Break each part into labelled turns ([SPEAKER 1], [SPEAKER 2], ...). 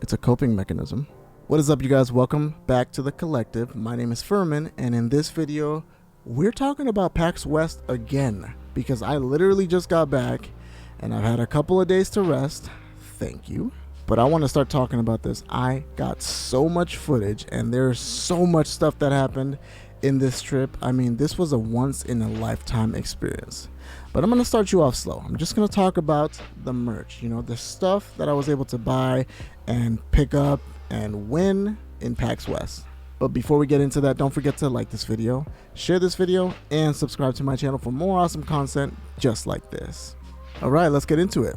[SPEAKER 1] It's a coping mechanism. What is up, you guys? Welcome back to the collective. My name is Furman, and in this video we're talking about Pax West again because I literally just got back and I've had a couple of days to rest. Thank you. But I want to start talking about this. I got so much footage and there's so much stuff that happened in this trip. I mean, this was a once in a lifetime experience. But I'm going to start you off slow. I'm just going to talk about the merch, you know, the stuff that I was able to buy and pick up and win in Pax West. But before we get into that, don't forget to like this video, share this video, and subscribe to my channel for more awesome content just like this. All right, let's get into it.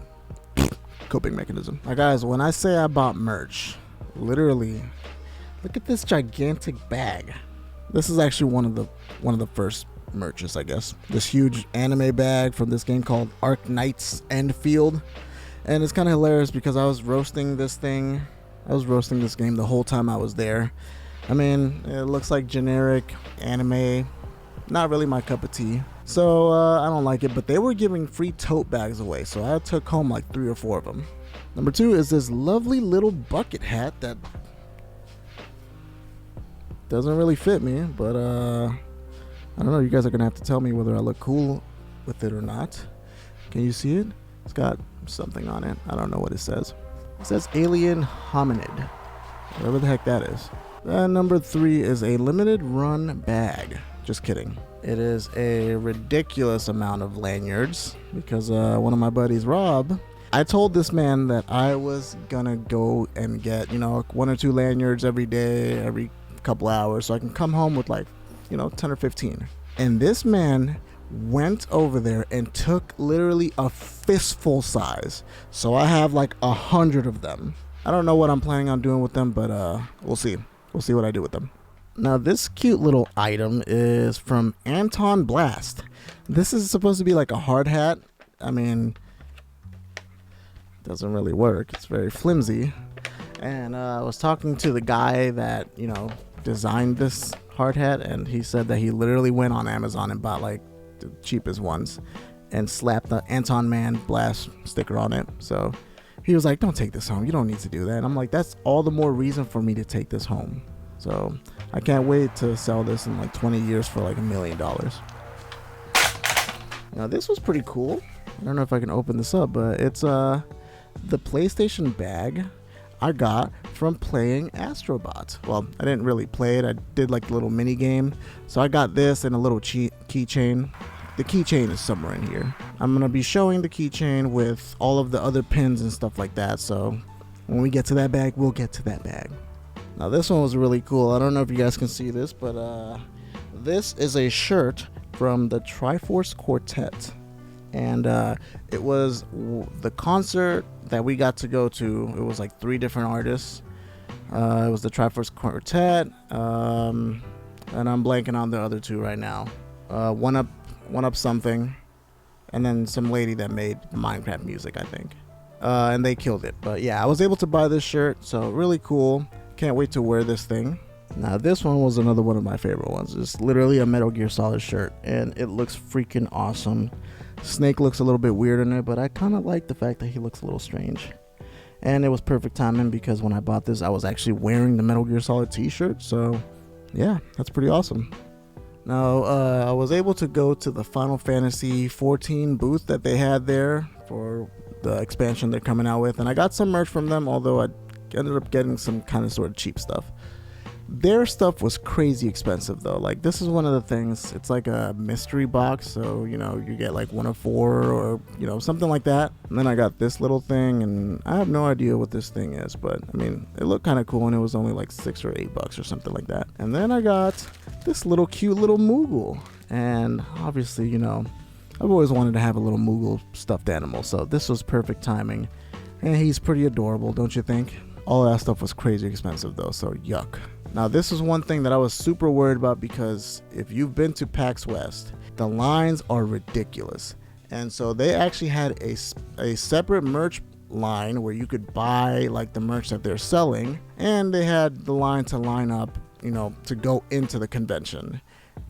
[SPEAKER 1] Coping mechanism. Now guys, when I say I bought merch, literally, look at this gigantic bag. This is actually one of the first merches, I guess. This huge anime bag from this game called Arc Knight's Endfield. And it's kind of hilarious because I was roasting this thing. I was roasting this game the whole time I was there. I mean, it looks like generic anime. Not really my cup of tea. So I don't like it, but they were giving free tote bags away. So I took home like 3 or 4 of them. Number 2 is this lovely little bucket hat that doesn't really fit me, but I don't know. You guys are gonna have to tell me whether I look cool with it or not. Can you see it? It's got something on it. I don't know what it says. It says alien hominid, whatever the heck that is. And number 3 is a limited run bag. Just kidding. It is a ridiculous amount of lanyards because one of my buddies, Rob, I told this man that I was gonna go and get, you know, 1 or 2 lanyards every day, every couple hours, so I can come home with like, you know, 10 or 15. And this man went over there and took literally a fistful size. So I have like 100 of them. I don't know what I'm planning on doing with them, but we'll see. We'll see what I do with them. Now this cute little item is from Anton Blast. This is supposed to be like a hard hat. I mean, it doesn't really work. It's very flimsy. And I was talking to the guy that, you know, designed this hard hat, and he said that he literally went on Amazon and bought like the cheapest ones and slapped the Anton Man Blast sticker on it. So he was like, don't take this home, you don't need to do that. And I'm like, that's all the more reason for me to take this home. So I can't wait to sell this in like 20 years for like $1 million. Now this was pretty cool. I don't know if I can open this up, but it's the PlayStation bag I got from playing Astrobot. Well, I didn't really play it. I did like a little mini game. So I got this and a little keychain. The keychain is somewhere in here. I'm going to be showing the keychain with all of the other pins and stuff like that. So when we get to that bag, we'll get to that bag. Now this one was really cool. I don't know if you guys can see this, but this is a shirt from the Triforce Quartet. And it was the concert that we got to go to. It was like 3 different artists. It was the Triforce Quartet, and I'm blanking on the other 2 right now. One up something, and then some lady that made Minecraft music, I think. And they killed it. But yeah, I was able to buy this shirt, so really cool. Can't wait to wear this thing. Now this one was another one of my favorite ones. It's literally a Metal Gear Solid shirt, and it looks freaking awesome. Snake looks a little bit weird in it, but I kind of like the fact that he looks a little strange. And it was perfect timing because when I bought this, I was actually wearing the Metal Gear Solid t-shirt. So yeah, that's pretty awesome. Now I was able to go to the Final Fantasy 14 booth that they had there for the expansion they're coming out with, and I got some merch from them, although I ended up getting some kind of sort of cheap stuff. Their stuff was crazy expensive though. Like this is one of the things, it's like a mystery box, so you know, you get like 1 of 4 or you know, something like that. And then I got this little thing, and I have no idea what this thing is, but I mean, it looked kind of cool, and it was only like $6 or $8 or something like that. And then I got this little cute little Moogle, and obviously, you know, I've always wanted to have a little Moogle stuffed animal, so this was perfect timing. And he's pretty adorable, don't you think? All that stuff was crazy expensive though, so yuck. Now this is one thing that I was super worried about, because if you've been to Pax West, the lines are ridiculous. And so they actually had a separate merch line where you could buy like the merch that they're selling, and they had the line to line up, you know, to go into the convention.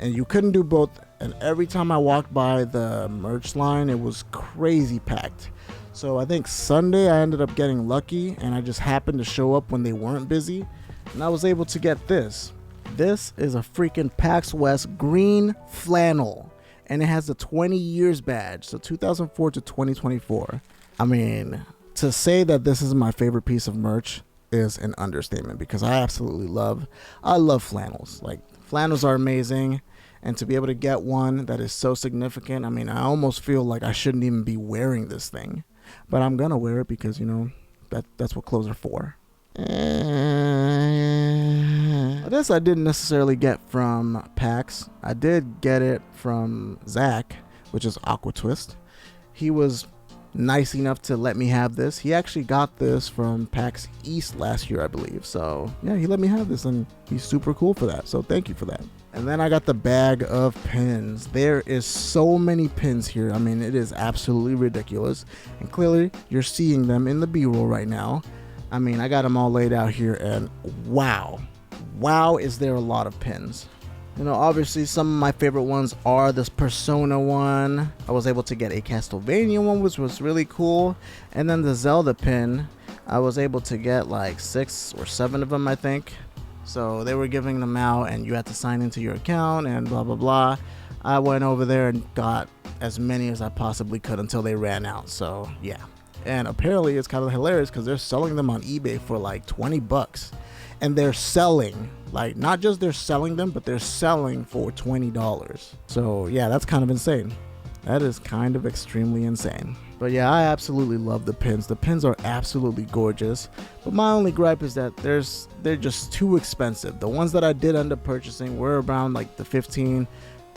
[SPEAKER 1] And you couldn't do both, and every time I walked by the merch line, it was crazy packed. So I think Sunday I ended up getting lucky, and I just happened to show up when they weren't busy, and I was able to get this. This is a freaking Pax West green flannel, and it has a 20 years badge, so 2004 to 2024. I mean, to say that this is my favorite piece of merch is an understatement, because I love flannels. Like, flannels are amazing, and to be able to get one that is so significant, I mean, I almost feel like I shouldn't even be wearing this thing, but I'm gonna wear it because, you know, that's what clothes are for. This I didn't necessarily get from Pax. I did get it from Zach, which is Aqua Twist. He was nice enough to let me have this. He actually got this from PAX East last year, I believe. So yeah, he let me have this, and he's super cool for that. So thank you for that. And then I got the bag of pins. There is so many pins here. I mean, it is absolutely ridiculous. And clearly you're seeing them in the B-roll right now. I mean, I got them all laid out here, and wow, is there a lot of pins. You know, obviously some of my favorite ones are this Persona one. I was able to get a Castlevania one, which was really cool. And then the Zelda pin, I was able to get like 6 or 7 of them, I think. So they were giving them out, and you had to sign into your account and blah, blah, blah. I went over there and got as many as I possibly could until they ran out. So yeah. And apparently it's kind of hilarious because they're selling them on eBay for like 20 bucks. And they're selling, like, not just they're selling them, but they're selling for $20. So yeah, that's kind of insane. That is kind of extremely insane. But yeah, I absolutely love the pins. The pins are absolutely gorgeous. But my only gripe is that they're just too expensive. The ones that I did end up purchasing were around like the $10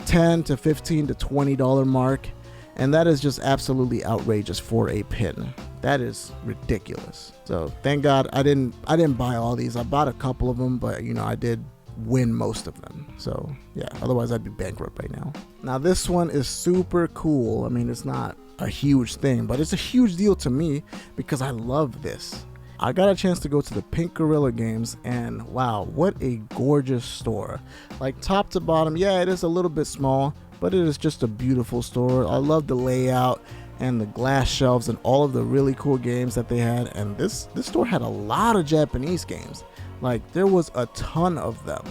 [SPEAKER 1] to $15 to $20 mark. And that is just absolutely outrageous for a pin. That is ridiculous. So thank God I didn't buy all these. I bought a couple of them, but you know, I did win most of them. So yeah, otherwise I'd be bankrupt right now. Now this one is super cool. I mean, it's not a huge thing, but it's a huge deal to me because I love this. I got a chance to go to the Pink Gorilla games, and wow, what a gorgeous store. Like, top to bottom, yeah, it is a little bit small, but it is just a beautiful store. I love the layout and the glass shelves and all of the really cool games that they had. And this store had a lot of Japanese games. Like, there was a ton of them.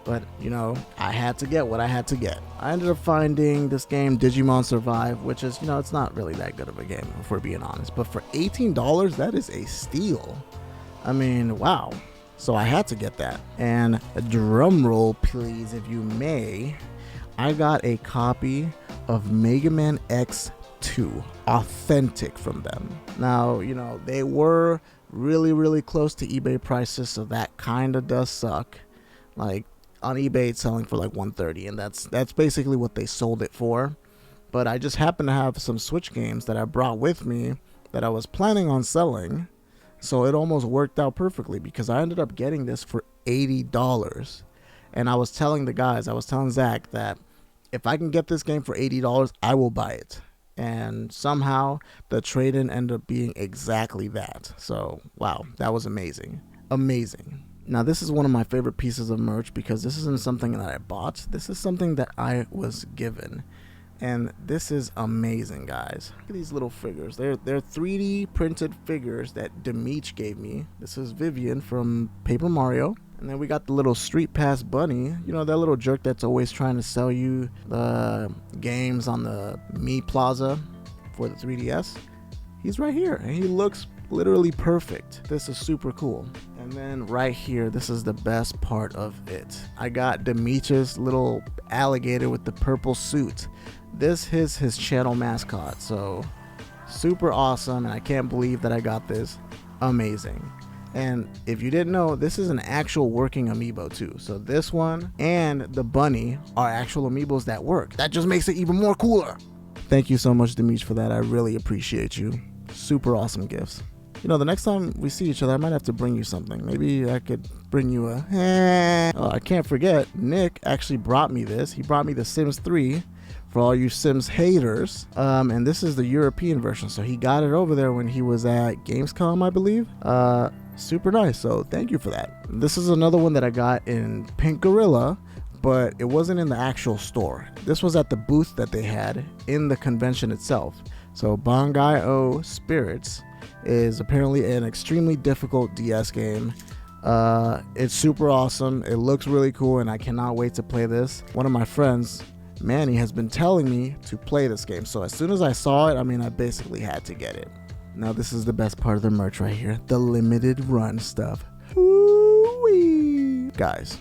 [SPEAKER 1] But, you know, I had to get what I had to get. I ended up finding this game, Digimon Survive, which is, you know, it's not really that good of a game, if we're being honest. But for $18, that is a steal. I mean, wow. So I had to get that. And a drum roll, please, if you may. I got a copy of Mega Man X2, authentic, from them. Now, you know, they were really, really close to eBay prices, so that kind of does suck. Like, on eBay it's selling for like $130, and that's basically what they sold it for. But I just happen to have some Switch games that I brought with me that I was planning on selling, so it almost worked out perfectly because I ended up getting this for $80. And I was telling the guys, I was telling Zach that if I can get this game for $80, I will buy it. And somehow the trade-in ended up being exactly that. So wow, that was amazing. Amazing. Now this is one of my favorite pieces of merch because this isn't something that I bought. This is something that I was given. And this is amazing, guys. Look at these little figures. They're 3D printed figures that Demeach gave me. This is Vivian from Paper Mario. And then we got the little Street Pass bunny. You know, that little jerk that's always trying to sell you the games on the Mi Plaza for the 3DS. He's right here, and he looks literally perfect. This is super cool. And then right here, this is the best part of it. I got Demeach's little alligator with the purple suit. This is his channel mascot, so super awesome, and I can't believe that I got this. Amazing. And if you didn't know, this is an actual working amiibo too. So this one and the bunny are actual amiibos that work. That just makes it even more cooler. Thank you so much, Demeach, for that. I really appreciate you. Super awesome gifts. You know, the next time we see each other, I might have to bring you something. Maybe I could bring you a... Oh, I can't forget, Nick actually brought me this. He brought me the Sims 3 for all you Sims haters. And this is the European version. So he got it over there when he was at Gamescom, I believe. Super nice. So thank you for that. This is another one that I got in Pink Gorilla, but it wasn't in the actual store. This was at the booth that they had in the convention itself. So Bangai-O Spirits is apparently an extremely difficult DS game. It's super awesome. It looks really cool, and I cannot wait to play this. One of my friends, Manny, has been telling me to play this game. So as soon as I saw it, I basically had to get it. Now this is the best part of the merch right here, the limited run stuff. Ooh-wee. Guys,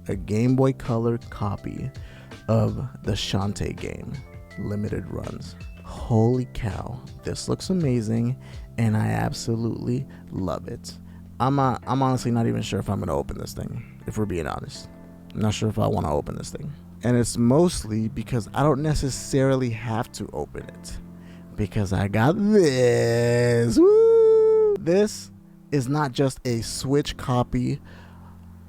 [SPEAKER 1] a Game Boy Color copy of the Shantae game, limited runs. Holy cow, this looks amazing, and I absolutely love it. I'm honestly not even sure if I'm gonna open this thing, if we're being honest. I'm not sure if I want to open this thing, and it's mostly because I don't necessarily have to open it, because I got this. Woo! This is not just a Switch copy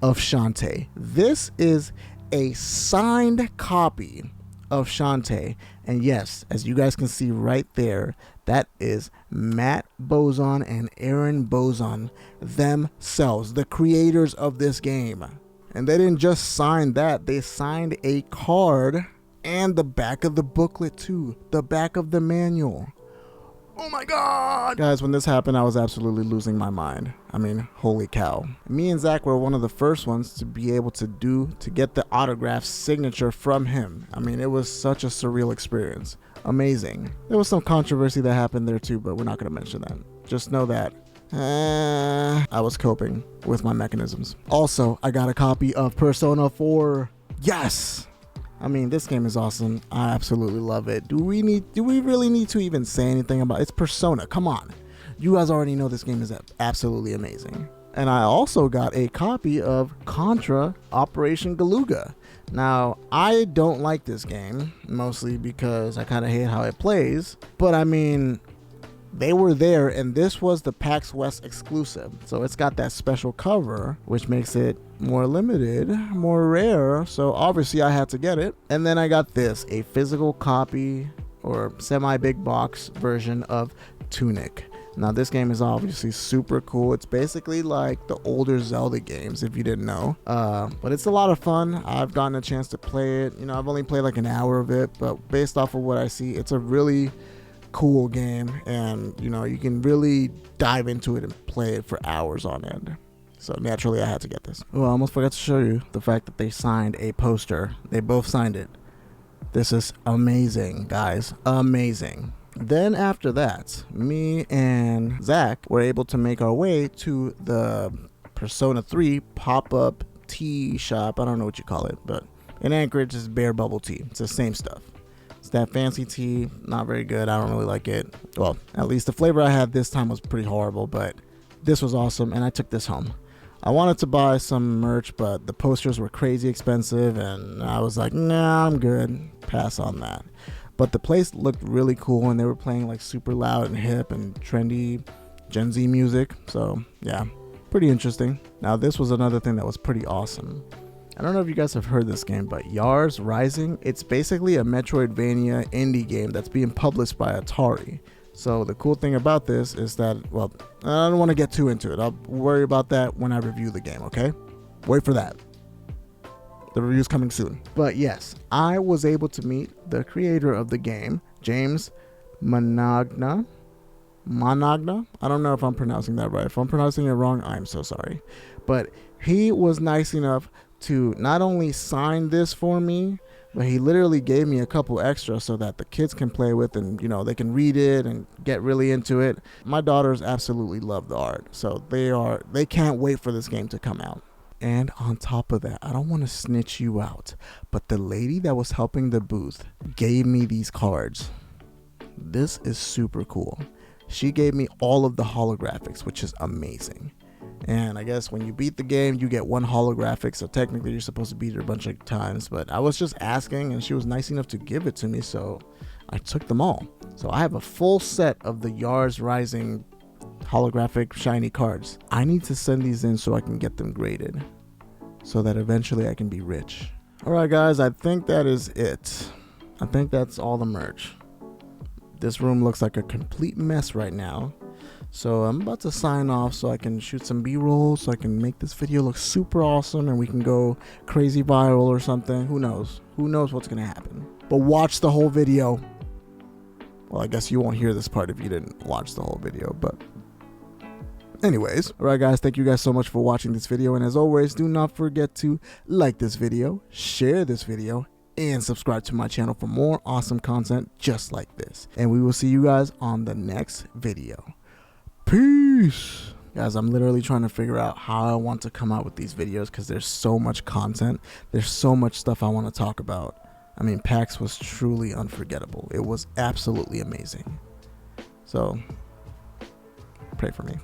[SPEAKER 1] of Shantae. This is a signed copy of Shantae, and yes, as you guys can see right there, that is Matt Bozon and Aaron Bozon themselves, the creators of this game. And they didn't just sign that, they signed a card and the back of the booklet too, the back of the manual. Oh my god! Guys, when this happened, I was absolutely losing my mind. Holy cow. Me and Zach were one of the first ones to be able to get the autograph signature from him. It was such a surreal experience. Amazing. There was some controversy that happened there too, but we're not going to mention that. Just know that I was coping with my mechanisms. Also, I got a copy of Persona 4. Yes! This game is awesome. I absolutely love it. Do we really need to even say anything about it? It's Persona. Come on. You guys already know this game is absolutely amazing. And I also got a copy of Contra Operation Galuga. Now, I don't like this game, mostly because I kind of hate how it plays. But they were there, and this was the Pax West exclusive. So it's got that special cover, which makes it more limited, more rare. So obviously I had to get it. And then I got this, a physical copy or semi-big box version of Tunic. Now this game is obviously super cool. It's basically like the older Zelda games, if you didn't know. But it's a lot of fun. I've gotten a chance to play it. I've only played like an hour of it, but based off of what I see, it's a really cool game, and you can really dive into it and play it for hours on end. So naturally I had to get this. Oh, I almost forgot to show you the fact that they signed a poster. They both signed it. This is amazing, guys. Amazing. Then after that, me and Zach were able to make our way to the Persona 3 pop-up tea shop. I don't know what you call it, but in Anchorage it's Bear Bubble Tea. It's the same stuff. It's that fancy tea, not very good. I don't really like it. Well, at least the flavor I had this time was pretty horrible, but this was awesome, and I took this home. I wanted to buy some merch, but the posters were crazy expensive, and I was like, nah, I'm good. Pass on that. But the place looked really cool, and they were playing like super loud and hip and trendy Gen Z music. So yeah, pretty interesting. Now this was another thing that was pretty awesome. I don't know if you guys have heard this game, but Yars Rising, it's basically a Metroidvania indie game that's being published by Atari. So the cool thing about this is that, well, I don't want to get too into it. I'll worry about that when I review the game, okay? Wait for that. The review's coming soon. But yes, I was able to meet the creator of the game, James Managna. I don't know if I'm pronouncing that right. If I'm pronouncing it wrong, I'm so sorry. But he was nice enough to not only sign this for me, but he literally gave me a couple extra so that the kids can play with, and they can read it and get really into it. My daughters absolutely love the art, so they can't wait for this game to come out. And on top of that, I don't want to snitch you out, but the lady that was helping the booth gave me these cards. This is super cool. She gave me all of the holographics, which is amazing. And I guess when you beat the game, you get one holographic, so technically you're supposed to beat it a bunch of times. But I was just asking, and she was nice enough to give it to me, so I took them all. So I have a full set of the Yars Rising holographic shiny cards. I need to send these in so I can get them graded, so that eventually I can be rich. Alright guys, I think that is it. I think that's all the merch. This room looks like a complete mess right now. So I'm about to sign off so I can shoot some b-roll, so I can make this video look super awesome and we can go crazy viral or something. Who knows what's gonna happen, but watch the whole video. Well, I guess you won't hear this part if you didn't watch the whole video, but anyways. Alright guys, thank you guys so much for watching this video, and as always, do not forget to like this video, share this video, and subscribe to my channel for more awesome content just like this. And we will see you guys on the next video. Peace. Guys, I'm literally trying to figure out how I want to come out with these videos because there's so much content. There's so much stuff I want to talk about. I mean, PAX was truly unforgettable. It was absolutely amazing. So, pray for me.